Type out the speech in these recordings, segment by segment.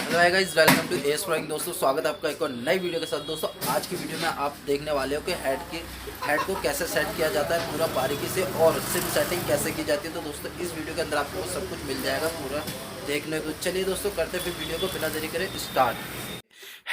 Hello hi guys, welcome to S drawing. दोस्तों स्वागत है आपका एक और नई वीडियो के साथ। दोस्तों आज की वीडियो में आप देखने वाले हो कि हेड को कैसे सेट किया जाता है पूरा बारीकी से, और सिम सेटिंग कैसे की जाती है। तो दोस्तों इस वीडियो के अंदर आपको सब कुछ मिल जाएगा पूरा देखने को। चलिए दोस्तों करते फिर वीडियो को बिना देरी करे स्टार्ट।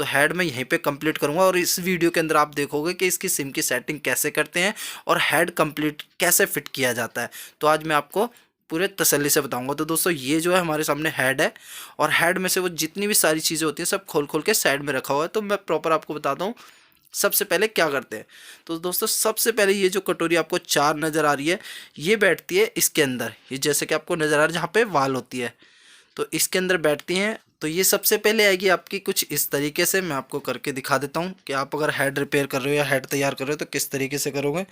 हेड मैं यहीं पे कंप्लीट करूंगा, और इस वीडियो के अंदर आप देखोगे कि इसकी सिम की सेटिंग कैसे करते हैं और हेड कंप्लीट कैसे फिट किया जाता है। तो आज मैं आपको पूरे तसल्ली से बताऊंगा। तो दोस्तों ये जो है हमारे सामने हेड है, और हेड में से वो जितनी भी सारी चीज़ें होती हैं सब खोल खोल के साइड में रखा हुआ है। तो मैं प्रॉपर आपको बताता हूँ सबसे पहले क्या करते हैं। तो दोस्तों सबसे पहले ये जो कटोरी आपको चार नज़र आ रही है, ये बैठती है इसके अंदर। ये जैसे कि आपको नज़र आ रहा है जहाँ पे वाल होती है, तो इसके अंदर बैठती हैं। तो ये सबसे पहले आएगी आपकी कुछ इस तरीके से। मैं आपको करके दिखा देता हूँ कि आप अगर हेड रिपेयर कर रहे हो या हेड तैयार कर रहे हो तो किस तरीके से करोगे।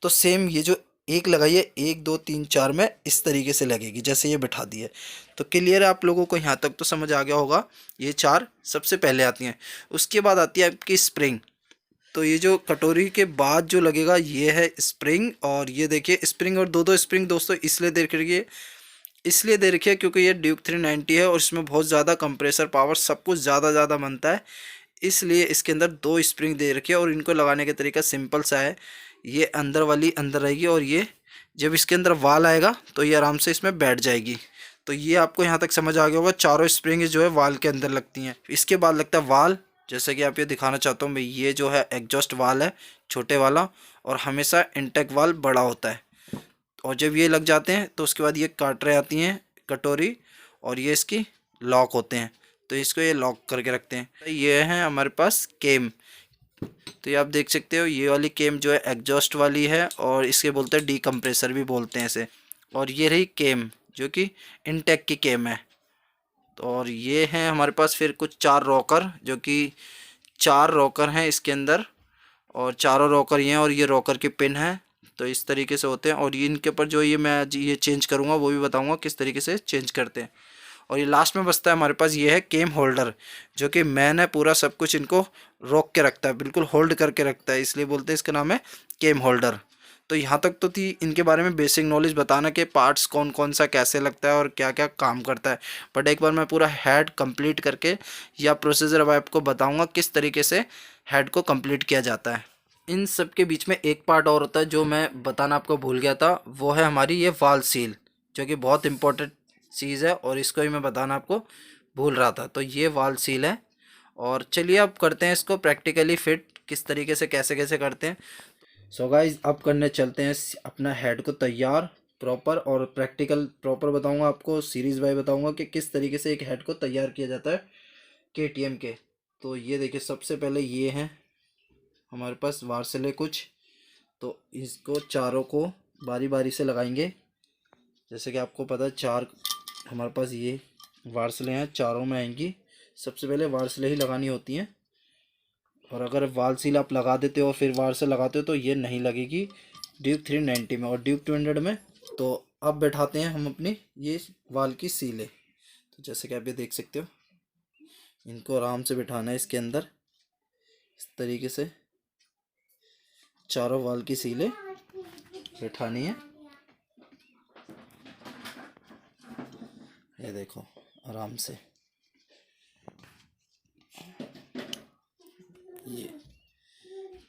तो सेम ये जो एक लगाइए, एक दो तीन चार में इस तरीके से लगेगी जैसे ये बिठा दी है। तो क्लियर है आप लोगों को, यहाँ तक तो समझ आ गया होगा। ये चार सबसे पहले आती हैं। उसके बाद आती है आपकी स्प्रिंग। तो ये जो कटोरी के बाद जो लगेगा ये है स्प्रिंग। और ये देखिए स्प्रिंग, और दो दो स्प्रिंग दोस्तों इसलिए दे रखी है क्योंकि ये ड्यूक 390 है और इसमें बहुत ज़्यादा कंप्रेसर पावर सब कुछ ज़्यादा बनता है, इसलिए इसके अंदर दो स्प्रिंग दे रखी है। और इनको लगाने का तरीका सिंपल सा है। ये अंदर वाली अंदर रहेगी, और ये जब इसके अंदर वाल आएगा तो ये आराम से इसमें बैठ जाएगी। तो ये आपको यहाँ तक समझ आ गया होगा। चारों स्प्रिंग जो है वाल के अंदर लगती हैं। इसके बाद लगता है वाल, जैसे कि आप ये दिखाना चाहता हूँ मैं। ये जो है एग्जॉस्ट वाल है छोटे वाला, और हमेशा इंटेक वाल बड़ा होता है। और जब ये लग जाते हैं तो उसके बाद ये काटरे आती हैं कटोरी, और ये इसकी लॉक होते हैं। तो इसको ये लॉक करके रखते हैं। तो ये है हमारे पास केम। तो ये आप देख सकते हो, ये वाली केम जो है एग्जॉस्ट वाली है, और इसके बोलते हैं डीकम्प्रेसर भी बोलते हैं इसे। और ये रही केम जो कि इनटेक की केम है। तो और ये है हमारे पास फिर कुछ चार रॉकर, जो कि चार रॉकर हैं इसके अंदर, और चारों रॉकर ये हैं, और ये रॉकर की पिन है। तो इस तरीके से होते हैं। और ये इनके ऊपर जो ये मैं आज ये चेंज करूँगा वो भी बताऊँगा किस तरीके से चेंज करते हैं। और ये लास्ट में बचता है हमारे पास, ये है केम होल्डर, जो कि मैन है, पूरा सब कुछ इनको रोक के रखता है, बिल्कुल होल्ड करके रखता है, इसलिए बोलते हैं इसका नाम है केम होल्डर। तो यहाँ तक तो थी इनके बारे में बेसिक नॉलेज बताना कि पार्ट्स कौन कौन सा कैसे लगता है और क्या क्या काम करता है। बट एक बार मैं पूरा हेड कंप्लीट करके या प्रोसीजर अब आपको बताऊँगा किस तरीके से हेड को कंप्लीट किया जाता है। इन सब के बीच में एक पार्ट और होता है जो मैं बताना आपको भूल गया था, वो है हमारी ये वाल सील, जो कि बहुत इंपॉर्टेंट चीज़ है, और इसको ही मैं बताना आपको भूल रहा था। तो ये वाल सील है। और चलिए अब करते हैं इसको प्रैक्टिकली फिट किस तरीके से कैसे कैसे करते हैं। सो गाइज अब करने चलते हैं अपना हेड को तैयार प्रॉपर, और प्रैक्टिकल प्रॉपर बताऊंगा आपको, सीरीज़ वाइज बताऊंगा कि किस तरीके से एक हेड को तैयार किया जाता है KTM के। तो ये देखिए सबसे पहले ये हैं हमारे पास वार्सले कुछ। तो इसको चारों को बारी बारी से लगाएंगे। जैसे कि आपको पता है चार हमारे पास ये वार्सले हैं, चारों में आएंगी। सबसे पहले वार्सले ही लगानी होती हैं। और अगर वाल सील आप लगा देते हो फिर वार्सल लगाते हो तो ये नहीं लगेगी ड्यूक 390 में और ड्यूक 200 में। तो अब बैठाते हैं हम अपनी ये वाल की सीलें। तो जैसे कि आप ये देख सकते हो, इनको आराम से बिठाना है इसके अंदर, इस तरीके से चारों वाल की सीलें बैठानी है। ये देखो आराम से ये।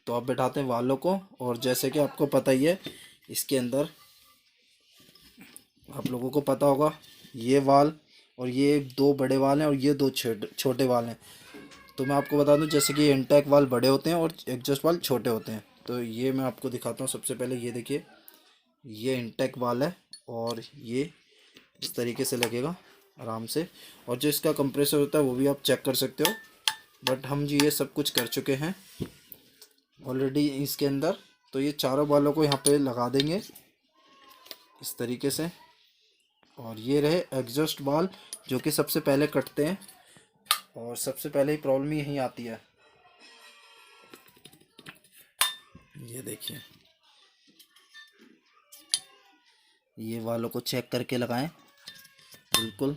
तो आप बैठाते हैं वालों को, और जैसे कि आपको पता ही है इसके अंदर आप लोगों को पता होगा ये वाल और ये दो बड़े वाल हैं और ये दो छोटे वाल हैं। तो मैं आपको बता दूं जैसे कि ये इंटेक वाल बड़े होते हैं और एग्जॉस्ट वाल छोटे होते हैं। तो ये मैं आपको दिखाता हूँ। सबसे पहले ये देखिए, ये इंटेक वाल है और ये इस तरीके से लगेगा आराम से। और जो इसका कंप्रेसर होता है वो भी आप चेक कर सकते हो। बट हम जी ये सब कुछ कर चुके हैं ऑलरेडी इसके अंदर। तो ये चारों वालों को यहाँ पे लगा देंगे इस तरीके से। और ये रहे एग्जॉस्ट वाल जो कि सबसे पहले कटते हैं, और सबसे पहले ही प्रॉब्लम यहीं आती है। ये देखिए, ये वालों को चेक करके लगाएं बिल्कुल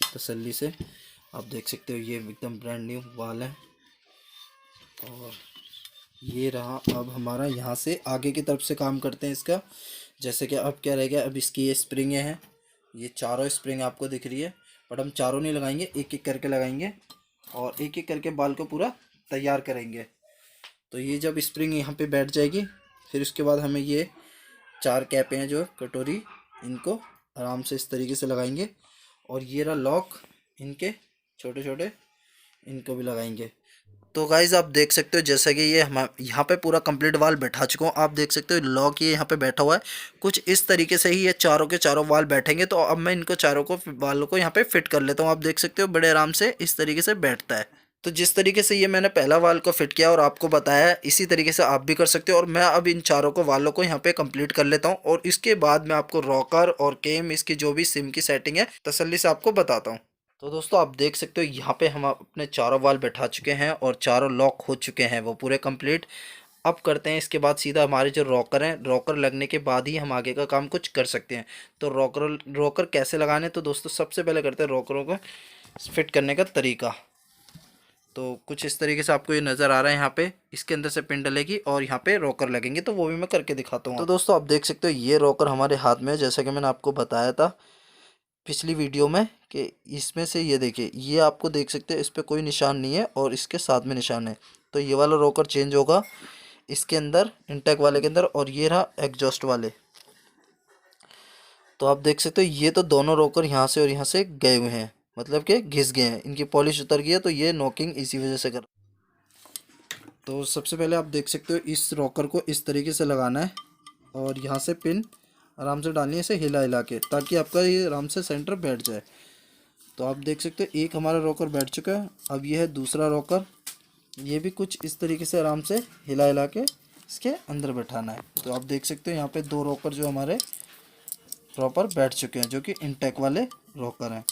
तसल्ली से। आप देख सकते हो ये एकदम ब्रांड न्यू वाल है। और ये रहा अब हमारा, यहाँ से आगे की तरफ से काम करते हैं इसका। जैसे कि अब क्या रह गया, अब इसकी ये स्प्रिंगें हैं, ये चारों स्प्रिंग आपको दिख रही है। बट हम चारों नहीं लगाएंगे, एक एक करके लगाएंगे और एक एक करके बाल को पूरा तैयार करेंगे। तो ये जब स्प्रिंग यहाँ पे बैठ जाएगी, फिर उसके बाद हमें ये 4 कैपें हैं जो कटोरी, इनको आराम से इस तरीके से लगाएंगे। और ये रहा लॉक, इनके छोटे छोटे, इनको भी लगाएंगे। तो गाइज़ आप देख सकते हो जैसा कि ये हम यहाँ पे पूरा कंप्लीट वाल बैठा चुका हूँ। आप देख सकते हो लॉक ये यहाँ पे बैठा हुआ है, कुछ इस तरीके से ही ये चारों के चारों वाल बैठेंगे। तो अब मैं इनको चारों को वालों को यहाँ पे फिट कर लेता हूँ। आप देख सकते हो बड़े आराम से इस तरीके से बैठता है। तो जिस तरीके से ये मैंने पहला वाल को फिट किया और आपको बताया, इसी तरीके से आप भी कर सकते हो। और मैं अब इन चारों को वालों को यहाँ पे कंप्लीट कर लेता हूँ और इसके बाद मैं आपको रॉकर और केम, इसकी जो भी सिम की सेटिंग है, तसल्ली से आपको बताता हूँ। तो दोस्तों आप देख सकते हो यहाँ पे हम अपने चारों वाल बैठा चुके हैं और चारों लॉक हो चुके हैं वो पूरे कंप्लीट। अब करते हैं इसके बाद सीधा हमारे जो रॉकर हैं, रॉकर लगने के बाद ही हम आगे का काम कुछ कर सकते हैं। तो रॉकर कैसे लगाने, तो दोस्तों सबसे पहले करते हैं रॉकरों को फिट करने का तरीका। तो कुछ इस तरीके से आपको ये नज़र आ रहा है, यहाँ पे इसके अंदर से पिन डलेगी और यहाँ पे रॉकर लगेंगे, तो वो भी मैं करके दिखाता हूँ। तो दोस्तों आप देख सकते हो ये रॉकर हमारे हाथ में है, जैसा कि मैंने आपको बताया था पिछली वीडियो में कि इसमें से ये देखिए, ये आपको देख सकते हैं इस पर कोई निशान नहीं है और इसके साथ में निशान है। तो ये वाला रॉकर चेंज होगा इसके अंदर, इंटेक वाले के अंदर, और ये रहा एग्जॉस्ट वाले। तो आप देख सकते हो ये तो दोनों रॉकर यहाँ से और यहाँ से गए हुए हैं, मतलब कि घिस गए हैं, इनकी पॉलिश उतर गई है, तो ये नॉकिंग इसी वजह से कर। तो सबसे पहले आप देख सकते हो इस रॉकर को इस तरीके से लगाना है और यहाँ से पिन आराम से डालनी है, इसे हिला हिला के, ताकि आपका ये आराम से सेंटर बैठ जाए। तो आप देख सकते हो एक हमारा रॉकर बैठ चुका है। अब ये है दूसरा रॉकर, ये भी कुछ इस तरीके से आराम से हिला हिला के इसके अंदर बैठाना है। तो आप देख सकते हो यहाँ पे 2 रॉकर जो हमारे प्रॉपर बैठ चुके हैं, जो कि इंटेक वाले रॉकर हैं।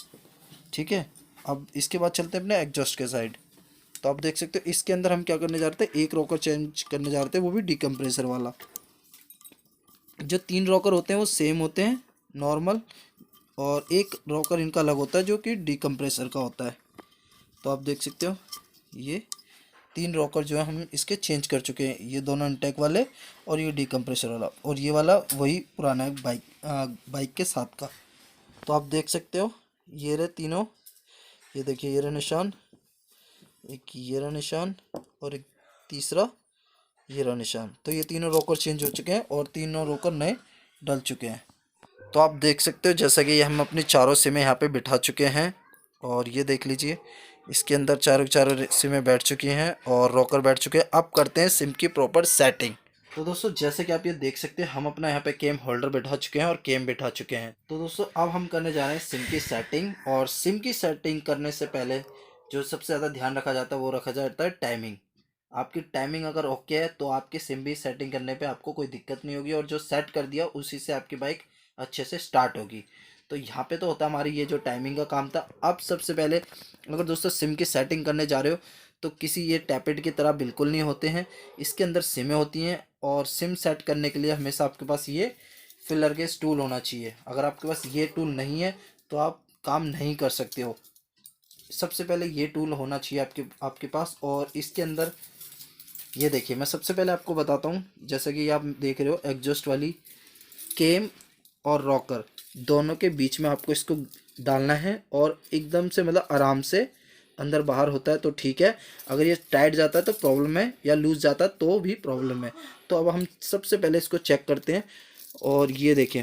ठीक है, अब इसके बाद चलते हैं अपने एग्जॉस्ट के साइड। तो आप देख सकते हो इसके अंदर हम क्या करने जा रहे थे, एक रॉकर चेंज करने जा रहे थे, वो भी डिकम्प्रेसर वाला। जो 3 रॉकर होते हैं वो सेम होते हैं नॉर्मल, और एक रॉकर इनका अलग होता है जो कि डिकम्प्रेसर का होता है। तो आप देख सकते हो ये 3 रॉकर जो है हम इसके चेंज कर चुके हैं, ये दोनों इंटेक वाले और ये डिकम्प्रेसर वाला, और ये वाला वही पुराना है बाइक के साथ का। तो आप देख सकते हो ये रहे तीनों, ये देखिए ये रहा निशान, एक ये रहा निशान और एक तीसरा ये रहा निशान। तो ये तीनों रॉकर चेंज हो चुके हैं और तीनों रॉकर नए डल चुके हैं। तो आप देख सकते हो जैसा कि ये हम अपनी चारों सिमें यहाँ पे बिठा चुके हैं, और ये देख लीजिए इसके अंदर चारों चारों सिमें बैठ चुकी हैं और रॉकर बैठ चुके हैं। अब करते हैं सिम की प्रॉपर सेटिंग। तो दोस्तों जैसे कि आप ये देख सकते हैं हम अपना यहाँ पे केम होल्डर बैठा चुके हैं और केम बैठा चुके हैं। तो दोस्तों अब हम करने जा रहे हैं सिम की सेटिंग, और सिम की सेटिंग करने से पहले जो सबसे ज़्यादा ध्यान रखा जाता है वो रखा जाता है टाइमिंग। आपकी टाइमिंग अगर ओके है तो आपकी सिम भी सेटिंग करने पे आपको कोई दिक्कत नहीं होगी, और जो सेट कर दिया उसी से आपकी बाइक अच्छे से स्टार्ट होगी। तो यहाँ पे तो होता है हमारी ये जो टाइमिंग का काम था। अब सबसे पहले अगर दोस्तों सिम की सेटिंग करने जा रहे हो तो किसी ये टैपेड की तरह बिल्कुल नहीं होते हैं, इसके अंदर सिमें होती हैं, और सिम सेट करने के लिए हमेशा आपके पास ये फिलर गेज टूल होना चाहिए। अगर आपके पास ये टूल नहीं है तो आप काम नहीं कर सकते हो। सबसे पहले ये टूल होना चाहिए आपके पास। और इसके अंदर ये देखिए मैं सबसे पहले आपको बताता हूँ, जैसे कि आप देख रहे हो एग्जॉस्ट वाली केम और रॉकर दोनों के बीच में आपको इसको डालना है, और एकदम से मतलब आराम से अंदर बाहर होता है तो ठीक है, अगर ये टाइट जाता है तो प्रॉब्लम है, या लूज जाता है तो भी प्रॉब्लम है। तो अब हम सबसे पहले इसको चेक करते हैं, और ये देखें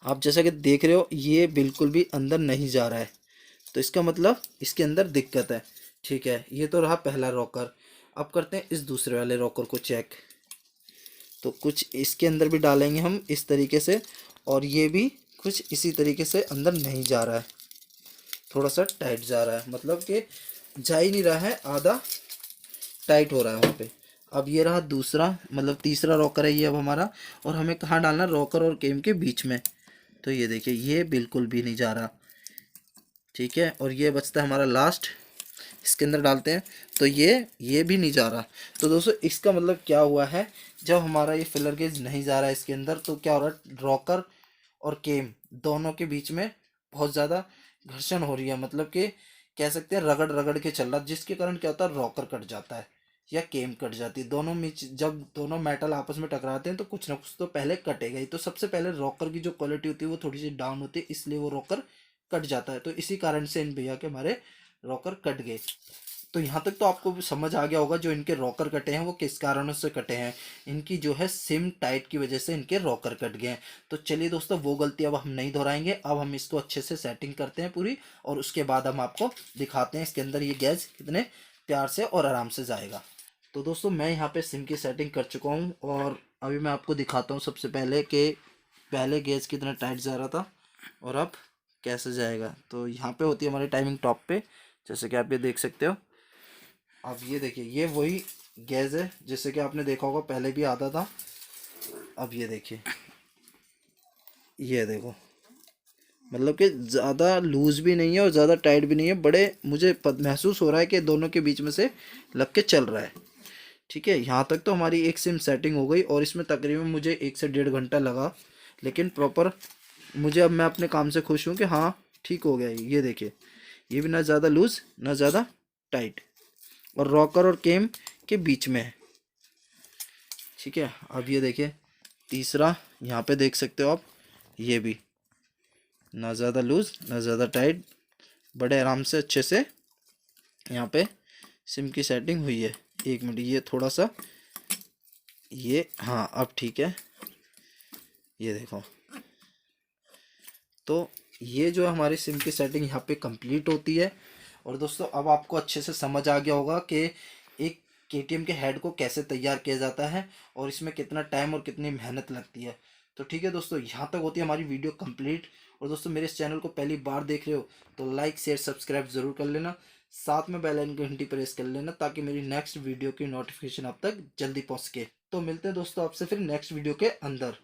आप जैसा कि देख रहे हो ये बिल्कुल भी अंदर नहीं जा रहा है, तो इसका मतलब इसके अंदर दिक्कत है। ठीक है, ये तो रहा पहला रॉकर। अब करते हैं इस दूसरे वाले रॉकर को चेक। तो कुछ इसके अंदर भी डालेंगे हम इस तरीके से, और ये भी कुछ इसी तरीके से अंदर नहीं जा रहा है, थोड़ा सा टाइट जा रहा है, मतलब कि जा ही नहीं रहा है, आधा टाइट हो रहा है वहाँ पे। अब ये रहा दूसरा, मतलब तीसरा रॉकर है ये अब हमारा, और हमें कहाँ डालना, रॉकर और केम के बीच में। तो ये देखिए ये बिल्कुल भी नहीं जा रहा। ठीक है, और ये बचता है हमारा लास्ट, इसके अंदर डालते हैं, तो ये भी नहीं जा रहा। तो दोस्तों इसका मतलब क्या हुआ है, जब हमारा ये फिलर गेज नहीं जा रहा है इसके अंदर, तो क्या हो रहा है, रॉकर और केम दोनों के बीच में बहुत ज़्यादा घर्षण हो रही है, मतलब कि कह सकते हैं रगड़ रगड़ के चल रहा है, जिसके कारण क्या होता है, रॉकर कट जाता है या केम कट जाती है। दोनों में जब दोनों मेटल आपस में टकराते हैं तो कुछ ना कुछ तो पहले कटेगा ही। तो सबसे पहले रॉकर की जो क्वालिटी होती है वो थोड़ी सी डाउन होती है, इसलिए वो रॉकर कट जाता है। तो इसी कारण से इन भैया के हमारे रॉकर कट गए। तो यहाँ तक तो आपको भी समझ आ गया होगा जो इनके रॉकर कटे हैं वो किस कारणों से कटे हैं। इनकी जो है सिम टाइट की वजह से इनके रॉकर कट गए हैं। तो चलिए दोस्तों, वो गलती अब हम नहीं दोहराएंगे। अब हम इसको अच्छे से सेटिंग करते हैं पूरी, और उसके बाद हम आपको दिखाते हैं इसके अंदर ये गैस कितने प्यार से और आराम से जाएगा। तो दोस्तों, मैं यहाँ पे सिम की सेटिंग कर चुका हूँ, और अभी मैं आपको दिखाता हूँ सबसे पहले कि पहले गैस कितना टाइट जा रहा था और अब कैसे जाएगा। तो यहाँ पे होती है हमारी टाइमिंग टॉप पे, जैसे कि आप ये देख सकते हो। अब ये देखिए, ये वही गैस है जैसे कि आपने देखा होगा पहले भी आता था। अब ये देखिए, ये देखो, मतलब कि ज़्यादा लूज़ भी नहीं है और ज़्यादा टाइट भी नहीं है। बड़े मुझे महसूस हो रहा है कि दोनों के बीच में से लग के चल रहा है। ठीक है, यहाँ तक तो हमारी एक सिम सेटिंग हो गई, और इसमें तकरीबन मुझे 1 से 1.5 घंटा लगा, लेकिन प्रॉपर मुझे अब मैं अपने काम से खुश हूँ कि हाँ ठीक हो गया। ये देखिए, ये भी ना ज़्यादा लूज़ ना ज़्यादा टाइट, और रॉकर और केम के बीच में है। ठीक है, अब ये देखिए तीसरा, यहाँ पे देख सकते हो आप, ये भी ना ज़्यादा लूज़ ना ज़्यादा टाइट, बड़े आराम से अच्छे से यहाँ पे सिम की सेटिंग हुई है। 1 मिनट, ये थोड़ा सा, ये हाँ अब ठीक है। ये देखो, तो ये जो हमारी सिम की सेटिंग यहाँ पे कंप्लीट होती है। और दोस्तों, अब आपको अच्छे से समझ आ गया होगा कि एक KTM के हेड को कैसे तैयार किया जाता है और इसमें कितना टाइम और कितनी मेहनत लगती है। तो ठीक है दोस्तों, यहाँ तक होती है हमारी वीडियो कंप्लीट। और दोस्तों, मेरे इस चैनल को पहली बार देख रहे हो तो लाइक शेयर सब्सक्राइब ज़रूर कर लेना, साथ में बेल आइकन की घंटी प्रेस कर लेना, ताकि मेरी नेक्स्ट वीडियो की नोटिफिकेशन आप तक जल्दी पहुँच सके। तो मिलते हैं दोस्तों आपसे फिर नेक्स्ट वीडियो के अंदर।